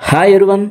Hi everyone,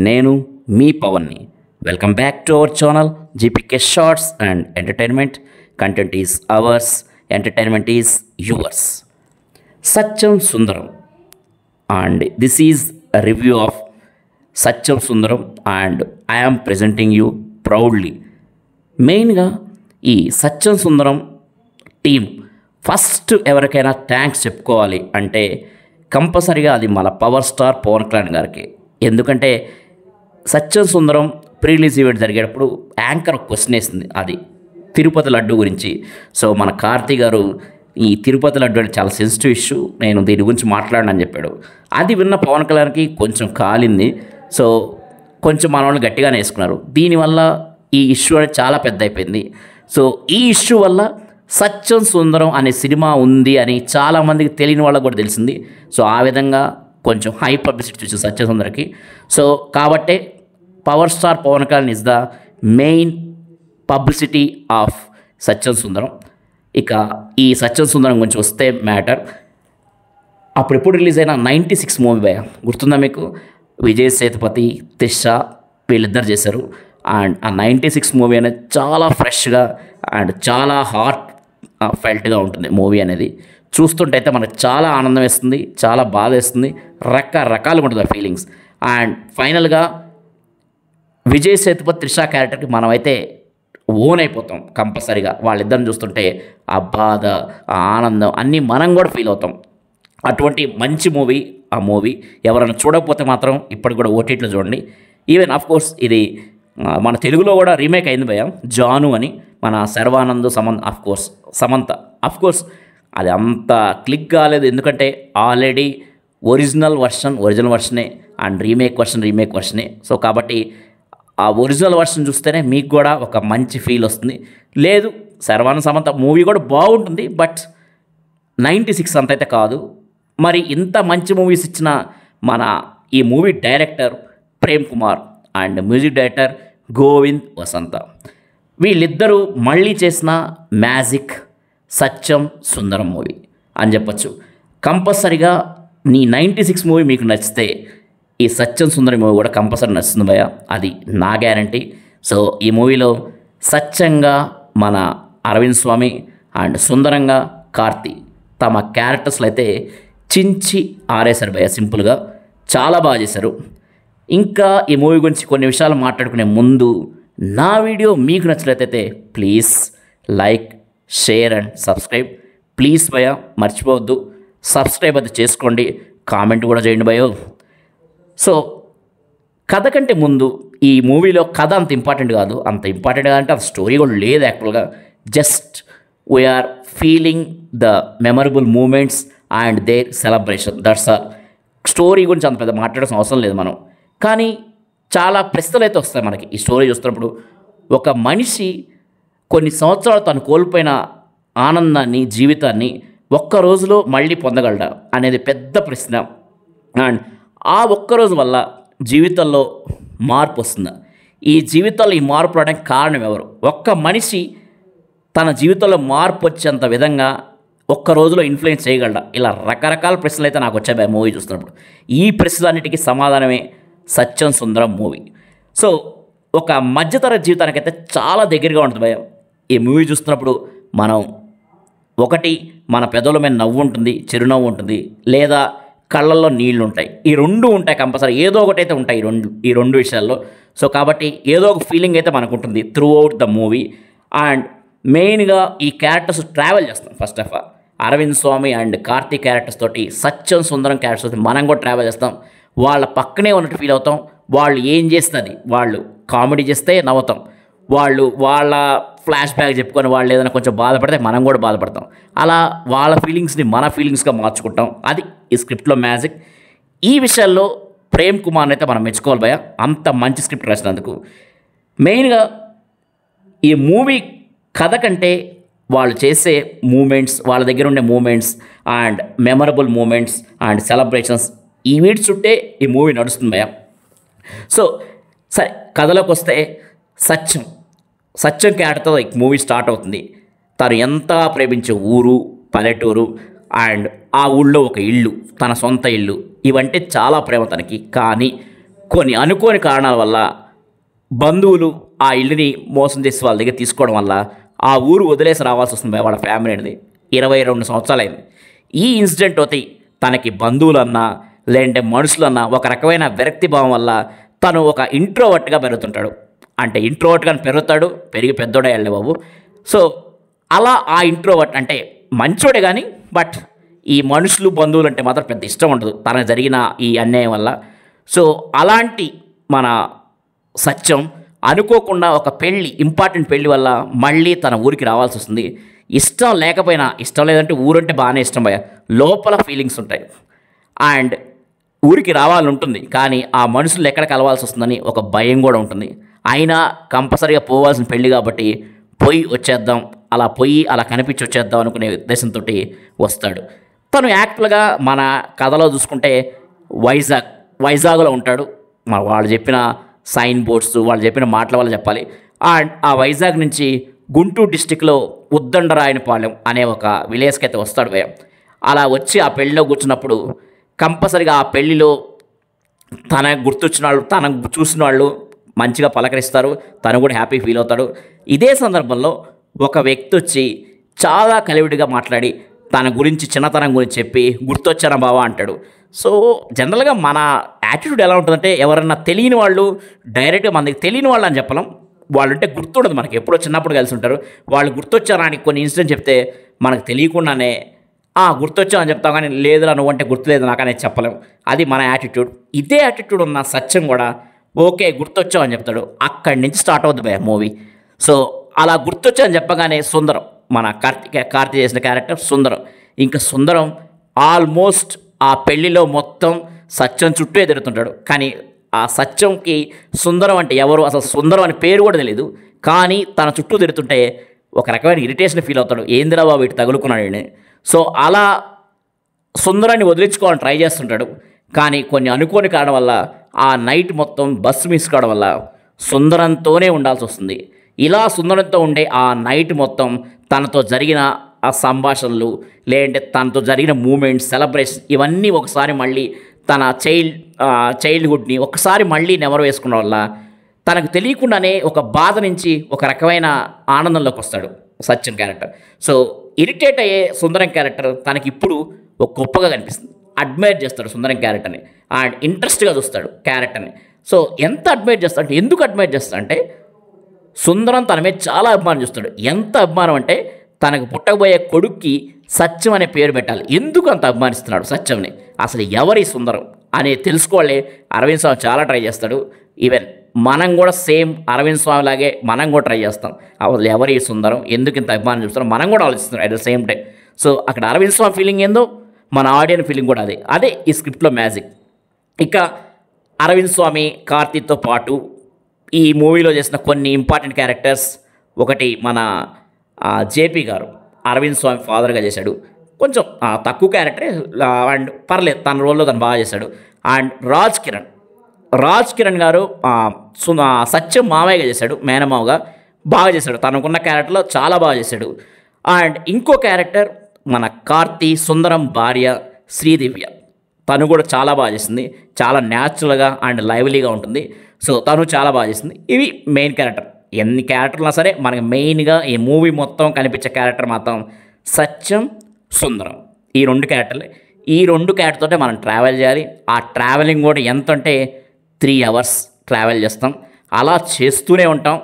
నేను మీ పవన్ని. Welcome back to our channel GPK shorts and entertainment. Content is ours, entertainment is yours. Satyam Sundaram and this is a review of Satyam Sundaram and I am presenting you proudly. మెయిన్గా ఈ Satyam Sundaram team first ఎవరికైనా thanks చెప్పుకోవాలి అంటే కంపల్సరీగా అది మన పవర్ స్టార్ పవన్ కళ్యాణ్ గారికి. ఎందుకంటే సత్యం సుందరం ప్రీ రిలీజ్ ఈవెంట్ జరిగేటప్పుడు యాంకర్ క్వశ్చన్ వేసింది, అది తిరుపతి లడ్డు గురించి. సో మన కార్తీ గారు ఈ తిరుపతి లడ్డు అంటే చాలా సెన్సిటివ్ ఇష్యూ, నేను దీని గురించి మాట్లాడనని చెప్పాడు. అది విన్న పవన్ కళ్యాణ్కి కొంచెం కాలింది. సో కొంచెం మన వాళ్ళు గట్టిగానే వేసుకున్నారు. దీనివల్ల ఈ ఇష్యూ అనేది చాలా పెద్ద అయిపోయింది. సో ఈ ఇష్యూ వల్ల సత్యం సుందరం అనే సినిమా ఉంది అని చాలామందికి తెలియని వాళ్ళకు కూడా తెలిసింది. సో ఆ విధంగా కొంచెం హై పబ్లిసిటీ వచ్చింది సత్యం సుందర్కి. సో కాబట్టే power star Pawan Kalyan is the main publicity of Satyam Sundaram. ఇక ఈ సత్యం సుందరం గురించి వస్తే మ్యాటర్, అప్పుడు ఎప్పుడు రిలీజ్ అయిన 96 మూవీ భయ గుర్తుందా మీకు? విజయ్ సేతుపతి, త్రిష వీళ్ళిద్దరు చేశారు. అండ్ ఆ 96 మూవీ అనేది చాలా ఫ్రెష్గా అండ్ చాలా హార్ట్ ఫెల్ట్గా ఉంటుంది మూవీ అనేది. చూస్తుంటే అయితే మనకు చాలా ఆనందం వేస్తుంది, చాలా బాధ వేస్తుంది, రకరకాలుగా ఉంటుంది ఆ ఫీలింగ్స్. అండ్ ఫైనల్గా విజయ్ సేతుపతి త్రిష క్యారెక్టర్కి మనమైతే ఓన్ అయిపోతాం కంపల్సరీగా. వాళ్ళిద్దరిని చూస్తుంటే ఆ బాధ, ఆ ఆనందం అన్నీ మనం కూడా ఫీల్ అవుతాం. అటువంటి మంచి మూవీ ఆ మూవీ. ఎవరైనా చూడకపోతే మాత్రం ఇప్పటికి కూడా ఓటీటీలో చూడండి. ఈవెన్ ఆఫ్ కోర్స్ ఇది మన తెలుగులో కూడా రీమేక్ అయింది భయ, జాను అని. మన శర్వానంద్ సమంత ఆఫ్ కోర్స్ అది అంత క్లిక్ కాలేదు, ఎందుకంటే ఆల్రెడీ ఒరిజినల్ వర్షనే అండ్ రీమేక్ వర్షనే. సో కాబట్టి ఆ ఒరిజినల్ వర్షన్ చూస్తేనే మీకు కూడా ఒక మంచి ఫీల్ వస్తుంది. లేదు శర్వానంద్ సమంత మూవీ కూడా బాగుంటుంది, బట్ 96 అంత అయితే కాదు. మరి ఇంత మంచి మూవీస్ ఇచ్చిన మన ఈ movie director Prem Kumar and music director Govind Vasanta, వీళ్ళిద్దరూ మళ్ళీ చేసిన మ్యాజిక్ సత్యం సుందరం మూవీ అని చెప్పచ్చు. కంపల్సరిగా నీ 96 మూవీ మీకు నచ్చితే ఈ సత్యం సుందరం మూవీ కూడా కంపల్సరీ నచ్చుతుంది భయ, అది నా గ్యారంటీ. సో ఈ మూవీలో సత్యంగా మన అరవింద్ స్వామి అండ్ సుందరంగా కార్తీ తమ క్యారెక్టర్స్లో అయితే చించి ఆరేశారు భయ, సింపుల్గా చాలా బాగా చేశారు. ఇంకా ఈ మూవీ గురించి కొన్ని విషయాలు మాట్లాడుకునే ముందు నా వీడియో మీకు నచ్చినట్లయితే please like, share and subscribe. Please భయ మర్చిపోవద్దు, సబ్స్క్రైబ్ అది చేసుకోండి, కామెంట్ కూడా చేయండి భయో. సో కథ కంటే ముందు ఈ మూవీలో కథ అంత ఇంపార్టెంట్ కాదు. అంత ఇంపార్టెంట్ కాదంటే అంత స్టోరీ కూడా లేదు యాక్చువల్గా. Just we are feeling the memorable moments and their celebration, that's all. Story గురించి అంత పెద్ద మాట్లాడాల్సిన అవసరం లేదు మనం. కానీ చాలా ప్రశ్నలు అయితే వస్తాయి మనకి ఈ స్టోరీ చూస్తున్నప్పుడు. ఒక మనిషి కొన్ని సంవత్సరాలు తను కోల్పోయిన ఆనందాన్ని, జీవితాన్ని ఒక్క రోజులో మళ్ళీ పొందగలడా అనేది పెద్ద ప్రశ్న. అండ్ ఆ ఒక్కరోజు వల్ల జీవితంలో మార్పు వస్తుందా? ఈ జీవితంలో ఈ మార్పు రావడానికి కారణం ఎవరు? ఒక్క మనిషి తన జీవితంలో మార్పు వచ్చేంత విధంగా ఒక్క రోజులో ఇన్ఫ్లుయెన్స్ చేయగలడా? ఇలా రకరకాల ప్రశ్నలు అయితే నాకు వచ్చాయి మూవీ చూస్తున్నప్పుడు. ఈ ప్రశ్నలన్నిటికీ సమాధానమే సత్యం సుందరం మూవీ. సో ఒక మధ్యతరగతి జీవితానికైతే చాలా దగ్గరగా ఉంటుంది భయం. ఈ మూవీ చూస్తున్నప్పుడు మనం ఒకటి మన పెదవుల మీద నవ్వు ఉంటుంది, చిరునవ్వు ఉంటుంది, లేదా కళ్ళల్లో నీళ్లు ఉంటాయి. ఈ రెండు ఉంటాయి కంపల్సరీ, ఏదో ఒకటి అయితే ఉంటాయి ఈ రెండు విషయాల్లో. సో కాబట్టి ఏదో ఒక ఫీలింగ్ అయితే మనకు ఉంటుంది throughout the movie. And మెయిన్గా ఈ క్యారెక్టర్స్ ట్రావెల్ చేస్తాం. First of all Arvind Swamy and Karthi characters తోటి, సత్యం సుందరం క్యారెక్టర్స్ తోటి మనం కూడా ట్రావెల్ చేస్తాం. వాళ్ళ పక్కనే ఉన్నట్టు ఫీల్ అవుతాం. వాళ్ళు ఏం చేస్తుంది, వాళ్ళు కామెడీ చేస్తే నవ్వుతాం, వాళ్ళు వాళ్ళ ఫ్లాష్ బ్యాక్ చెప్పుకొని వాళ్ళు ఏదైనా కొంచెం బాధపడితే మనం కూడా బాధపడతాం. అలా వాళ్ళ ఫీలింగ్స్ని మన ఫీలింగ్స్గా మార్చుకుంటాం. అది ఈ స్క్రిప్ట్లో మ్యాజిక్. ఈ విషయాల్లో ప్రేమ్ కుమార్ని అయితే మనం మెచ్చుకోవాలి భయ, అంత మంచి స్క్రిప్ట్ రాసినందుకు. మెయిన్గా ఈ మూవీ కథ కంటే వాళ్ళు చేసే మూమెంట్స్, వాళ్ళ దగ్గర ఉండే moments and memorable moments and celebrations, ఈ వీటి చుట్టే ఈ మూవీ నడుస్తుంది భయ. సో సరే కథలోకి వస్తే సత్యం క్యారెక్టర్తో ఈ మూవీ స్టార్ట్ అవుతుంది. తను ఎంత ప్రేమించే ఊరు, పల్లెటూరు అండ్ ఆ ఊళ్ళో ఒక ఇల్లు, తన సొంత ఇల్లు, ఇవంటే చాలా ప్రేమ తనకి. కానీ కొన్ని అనుకోని కారణాల వల్ల బంధువులు ఆ ఇల్లుని మోసం చేసి వాళ్ళ దగ్గర తీసుకోవడం వల్ల ఆ ఊరు వదిలేసి రావాల్సి వస్తుంది వాళ్ళ ఫ్యామిలీ అనేది. 22 సంవత్సరాలైంది. ఈ ఇన్సిడెంట్ ఒకటి తనకి బంధువులన్నా లేదంటే మనుషులన్నా ఒక రకమైన విరక్తి భావం వల్ల తను ఒక ఇంట్రోవర్ట్గా పెరుగుతుంటాడు. అంటే ఇంట్రోవర్ట్గా పెరుగుతాడు, పెరిగి పెద్దోడే వెళ్ళే బాబు. సో అలా ఆ ఇంట్రోవర్ట్ అంటే మంచోడే కానీ బట్ ఈ మనుషులు బంధువులు అంటే మాత్రం పెద్ద ఇష్టం ఉండదు తనకు జరిగిన ఈ అన్యాయం వల్ల. సో అలాంటి మన సత్యం అనుకోకుండా ఒక పెళ్ళి, ఇంపార్టెంట్ పెళ్ళి వల్ల మళ్ళీ తన ఊరికి రావాల్సి వస్తుంది. ఇష్టం లేకపోయినా, ఇష్టం లేదంటే ఊరంటే బాగానే ఇష్టం భయ, లోపల ఫీలింగ్స్ ఉంటాయి అండ్ ఊరికి రావాలని ఉంటుంది. కానీ ఆ మనుషులు ఎక్కడ కలవాల్సి వస్తుందని ఒక భయం కూడా ఉంటుంది. అయినా కంపల్సరీగా పోవాల్సిన పెళ్ళి కాబట్టి పోయి వచ్చేద్దాం, అలా పోయి అలా కనిపించి వచ్చేద్దాం అనుకునే ఉద్దేశంతో వస్తాడు. తను యాక్చువల్గా మన కథలో చూసుకుంటే వైజాగ్లో ఉంటాడు. వాళ్ళు చెప్పిన సైన్ బోర్డ్స్, వాళ్ళు చెప్పిన మాటల వల్ల చెప్పాలి. అండ్ ఆ వైజాగ్ నుంచి గుంటూరు డిస్టిక్లో ఉద్దండరాయనపాలెం అనే ఒక విలేజ్కి అయితే వస్తాడు భయ. అలా వచ్చి ఆ పెళ్ళిలో కూర్చున్నప్పుడు కంపల్సరిగా ఆ పెళ్ళిలో తనకు గుర్తొచ్చిన వాళ్ళు, తనకు చూసిన వాళ్ళు మంచిగా పలకరిస్తారు, తను కూడా హ్యాపీ ఫీల్ అవుతాడు. ఇదే సందర్భంలో ఒక వ్యక్తి వచ్చి చాలా కలివిడిగా మాట్లాడి తన గురించి, చిన్నతనం గురించి చెప్పి గుర్తొచ్చారా బావా అంటాడు. సో జనరల్గా మన యాటిట్యూడ్ ఎలా ఉంటుందంటే ఎవరన్నా తెలియని వాళ్ళు డైరెక్ట్గా మనకి తెలియని వాళ్ళు అని చెప్పలేం, వాళ్ళు అంటే గుర్తుండదు మనకి, ఎప్పుడో చిన్నప్పుడు కలిసి ఉంటారు. వాళ్ళు గుర్తొచ్చారా అని కొన్ని ఇన్సిడెంట్ చెప్తే మనకు తెలియకుండానే గుర్తొచ్చావు అని చెప్తాం, కానీ లేదురా నువ్వు అంటే గుర్తులేదు నాకు అనేది చెప్పలేము. అది మన యాటిట్యూడ్. ఇదే యాటిట్యూడ్ ఉన్న సత్యం కూడా ఓకే గుర్తొచ్చావు అని చెప్తాడు. అక్కడి నుంచి స్టార్ట్ అవుతుంది భయ మూవీ. సో అలా గుర్తొచ్చా అని చెప్పగానే సుందరం, మన కార్తీ చేసిన క్యారెక్టర్ సుందరం, ఇంకా సుందరం ఆల్మోస్ట్ ఆ పెళ్లిలో మొత్తం సత్యం చుట్టూ ఎదురుతుంటాడు. కానీ ఆ సత్యంకి సుందరం అంటే ఎవరు, అసలు సుందరం అనే పేరు కూడా తెలియదు. కానీ తన చుట్టూ తిరుగుతుంటే ఒక రకమైన ఇరిటేషన్ ఫీల్ అవుతాడు, ఏందిరా బాబు ఇటు తగులుకున్నాడని. సో అలా సుందరాన్ని వదిలించుకోవాలని ట్రై చేస్తుంటాడు. కానీ కొన్ని అనుకోని కారణం వల్ల ఆ నైట్ మొత్తం బస్సు మిస్ కావడం వల్ల సుందరంతోనే ఉండాల్సి వస్తుంది. ఇలా సుందరంతో ఉండే ఆ నైట్ మొత్తం తనతో జరిగిన ఆ సంభాషణలు, లేదంటే తనతో జరిగిన మూమెంట్స్, సెలబ్రేషన్, ఇవన్నీ ఒకసారి మళ్ళీ తన చైల్డ్హుడ్ని ఒకసారి మళ్ళీ నెమరు వేసుకున్న వల్ల తనకు తెలియకుండానే ఒక బాధ నుంచి ఒక రకమైన ఆనందంలోకి వస్తాడు సత్యం క్యారెక్టర్. సో ఇరిటేట్ అయ్యే సుందరం క్యారెక్టర్ తనకి ఇప్పుడు ఒక గొప్పగా కనిపిస్తుంది. అడ్మైర్ చేస్తాడు సుందరం క్యారెక్టర్ని అండ్ ఇంట్రెస్ట్గా చూస్తాడు క్యారెక్టర్ని. సో ఎంత అడ్మైర్ చేస్తాడు అంటే, ఎందుకు అడ్మైర్ చేస్తాడు అంటే సుందరం తన మీద చాలా అభిమానం చూస్తాడు. ఎంత అభిమానం అంటే తనకు పుట్టబోయే కొడుక్కి సత్యం అనే పేరు పెట్టాలి. ఎందుకు అంత అభిమానిస్తున్నాడు సత్యంని, అసలు ఎవరి సుందరం అని తెలుసుకోవాలి. అరవింద్ స్వామి చాలా ట్రై చేస్తాడు. ఈవెన్ మనం కూడా సేమ్ అరవింద్ స్వామి లాగే మనం కూడా ట్రై చేస్తాం. అసలు ఎవరి సుందరం, ఎందుకు ఇంత అభిమానం చూస్తారో మనం కూడా ఆలోచిస్తున్నాం at the same time. So అక్కడ అరవింద్ స్వామి ఫీలింగ్ ఏందో మన ఆడియన్స్ ఫీలింగ్ కూడా అదే ఈ స్క్రిప్ట్లో మ్యాజిక్. ఇక అరవింద్ స్వామి కార్తీక్తో పాటు ఈ మూవీలో చేసిన కొన్ని ఇంపార్టెంట్ క్యారెక్టర్స్, ఒకటి మన జేపీ గారు అరవింద్ స్వామి ఫాదర్గా చేశాడు. కొంచెం తక్కువ క్యారెక్టరే అండ్ పర్లేదు, తన రోల్లో తను బాగా చేశాడు. అండ్ రాజ్ కిరణ్ గారు సత్యం మామయ్యగా చేశాడు, మేనమావగా బాగా చేశాడు. తనకున్న క్యారెక్టర్లో చాలా బాగా చేశాడు. అండ్ ఇంకో క్యారెక్టర్ మన కార్తీ సుందరం భార్య శ్రీదివ్య, తను కూడా చాలా బాగా చేసింది. చాలా న్యాచురల్గా అండ్ లైవ్లీగా ఉంటుంది. సో తను చాలా బాగా చేసింది. ఇవి మెయిన్ క్యారెక్టర్. ఎన్ని క్యారెక్టర్లు సరే మనకి మెయిన్గా ఈ మూవీ మొత్తం కనిపించే క్యారెక్టర్ మాత్రం సత్యం, సుందరం, ఈ రెండు క్యారెక్టర్లే. ఈ రెండు క్యారెక్టర్తోటే మనం ట్రావెల్ చేయాలి. ఆ ట్రావెలింగ్ కూడా ఎంత అంటే 3 hours ట్రావెల్ చేస్తాం. అలా చేస్తూనే ఉంటాం.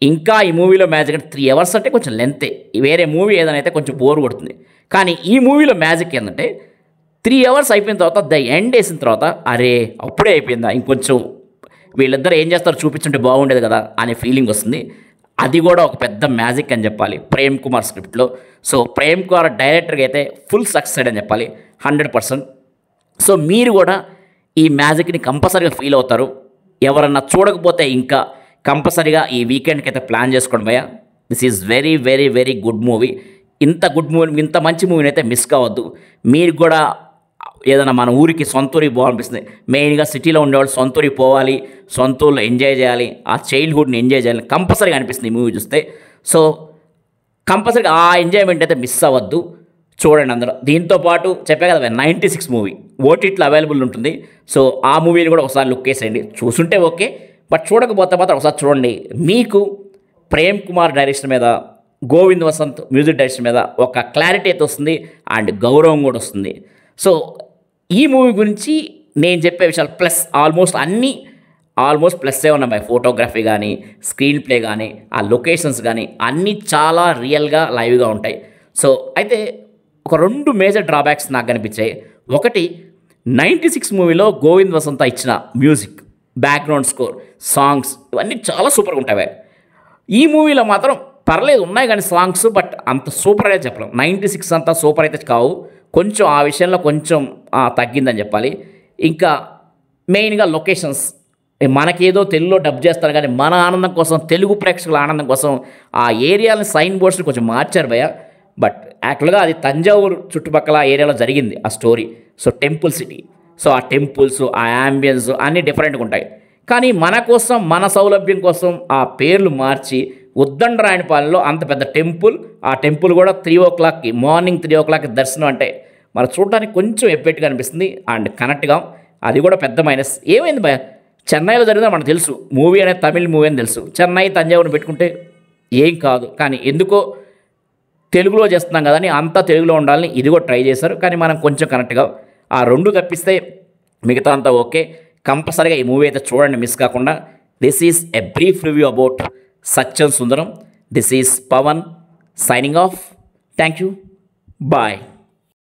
ఇంకా ఈ మూవీలో మ్యాజిక్ అంటే 3 hours అంటే కొంచెం లెంతే. వేరే మూవీ ఏదైనా అయితే కొంచెం బోర్ కొడుతుంది. కానీ ఈ మూవీలో మ్యాజిక్ ఏంటంటే 3 hours అయిపోయిన తర్వాత ద ఎండ్ వేసిన తర్వాత అరే అప్పుడే అయిపోయిందా, ఇంకొంచెం వీళ్ళిద్దరు ఏం చేస్తారో చూపించుంటే బాగుండేది కదా అనే ఫీలింగ్ వస్తుంది. అది కూడా ఒక పెద్ద మ్యాజిక్ అని చెప్పాలి ప్రేమ్ కుమార్ స్క్రిప్ట్లో. సో ప్రేమ్ కుమార్ డైరెక్టర్గా అయితే ఫుల్ సక్సెస్ అని చెప్పాలి 100%. సో మీరు కూడా ఈ మ్యాజిక్ని కంపల్సరీగా ఫీల్ అవుతారు. ఎవరన్నా చూడకపోతే ఇంకా కంపల్సరీగా ఈ వీకెండ్కి అయితే ప్లాన్ చేసుకోండి భయ్యా. This is very very very good movie. ఇంత గుడ్ మూవీ, ఇంత మంచి మూవీని అయితే మిస్ కావద్దు. మీరు కూడా ఏదైనా మన ఊరికి సొంత ఊరికి పోవాలనిపిస్తుంది. మెయిన్గా సిటీలో ఉండేవాళ్ళు సొంత ఊరికి పోవాలి, సొంత ఊళ్ళో ఎంజాయ్ చేయాలి, ఆ చైల్డ్హుడ్ని ఎంజాయ్ చేయాలి కంపల్సరీగా అనిపిస్తుంది ఈ మూవీ చూస్తే. సో కంపల్సరీగా ఆ ఎంజాయ్మెంట్ అయితే మిస్ అవ్వద్దు. చూడండి అందులో. దీంతో పాటు చెప్పే కదా 96 మూవీ ఓటీటీలో అవైలబుల్ ఉంటుంది. సో ఆ మూవీని కూడా ఒకసారి లుక్ వేసేయండి. చూసుంటే ఓకే, బట్ చూడకపోతే మాత్రం ఒకసారి చూడండి. మీకు ప్రేమ్ కుమార్ డైరెక్షన్ మీద, గోవింద్ వసంత్ మ్యూజిక్ డైరెక్షన్ మీద ఒక క్లారిటీ అయితే వస్తుంది అండ్ గౌరవం కూడా వస్తుంది. సో ఈ మూవీ గురించి నేను చెప్పే విషయాలు ప్లస్ ఆల్మోస్ట్ ప్లస్సే ఉన్నాయి. ఫోటోగ్రఫీ కానీ, స్క్రీన్ ప్లే కానీ, ఆ లొకేషన్స్ కానీ అన్నీ చాలా రియల్గా లైవ్గా ఉంటాయి. సో అయితే ఒక 2 మేజర్ డ్రాబ్యాక్స్ నాకు కనిపించాయి. ఒకటి 96 మూవీలో గోవింద్ వసంత ఇచ్చిన మ్యూజిక్, బ్యాక్గ్రౌండ్ స్కోర్, సాంగ్స్ ఇవన్నీ చాలా సూపర్గా ఉంటాయి. ఈ మూవీలో మాత్రం పర్లేదు ఉన్నాయి కానీ సాంగ్స్, బట్ అంత సూపర్ అయితే చెప్పలేం. 96 అంతా సూపర్ అయితే కావు, కొంచెం ఆ విషయంలో కొంచెం తగ్గిందని చెప్పాలి. ఇంకా మెయిన్గా లొకేషన్స్ మనకేదో తెలుగులో డబ్ చేస్తారు కానీ మన ఆనందం కోసం, తెలుగు ప్రేక్షకుల ఆనందం కోసం ఆ ఏరియాలని సైన్ బోర్డ్స్ని కొంచెం మార్చారు భయ్య. బట్ యాక్చువల్గా అది తంజావూరు చుట్టుపక్కల ఏరియాలో జరిగింది ఆ story. So temple city, so ఆ టెంపుల్స్, ఆ యాంబియన్స్ అన్నీ డిఫరెంట్గా ఉంటాయి. కానీ మన కోసం, మన సౌలభ్యం కోసం ఆ పేర్లు మార్చి ఉద్దండరాయనిపాలెంలో అంత పెద్ద టెంపుల్, ఆ టెంపుల్ కూడా 3 o'clock మార్నింగ్ 3 o'clock దర్శనం అంటే మరి చూడడానికి కొంచెం ఎబ్బెట్టుగా అనిపిస్తుంది అండ్ కనెక్ట్గా. అది కూడా పెద్ద మైనస్. ఏమైంది భయ, చెన్నైలో జరిగిందో మనకు తెలుసు, మూవీ అనేది తమిళ్ మూవీ అని తెలుసు. చెన్నై తంజావూరుని పెట్టుకుంటే ఏం కాదు, కానీ ఎందుకో తెలుగులో చేస్తున్నాం కదా అని అంతా తెలుగులో ఉండాలని ఇది కూడా ట్రై చేశారు. కానీ మనం కొంచెం కరెక్ట్గా ఆ 2 తప్పిస్తే మిగతా అంతా ఓకే. కంపల్సరీగా ఈ మూవీ అయితే చూడండి, మిస్ కాకుండా. This is a brief review about Sathyam Sundaram. This is Pavan signing off. Thank you, bye.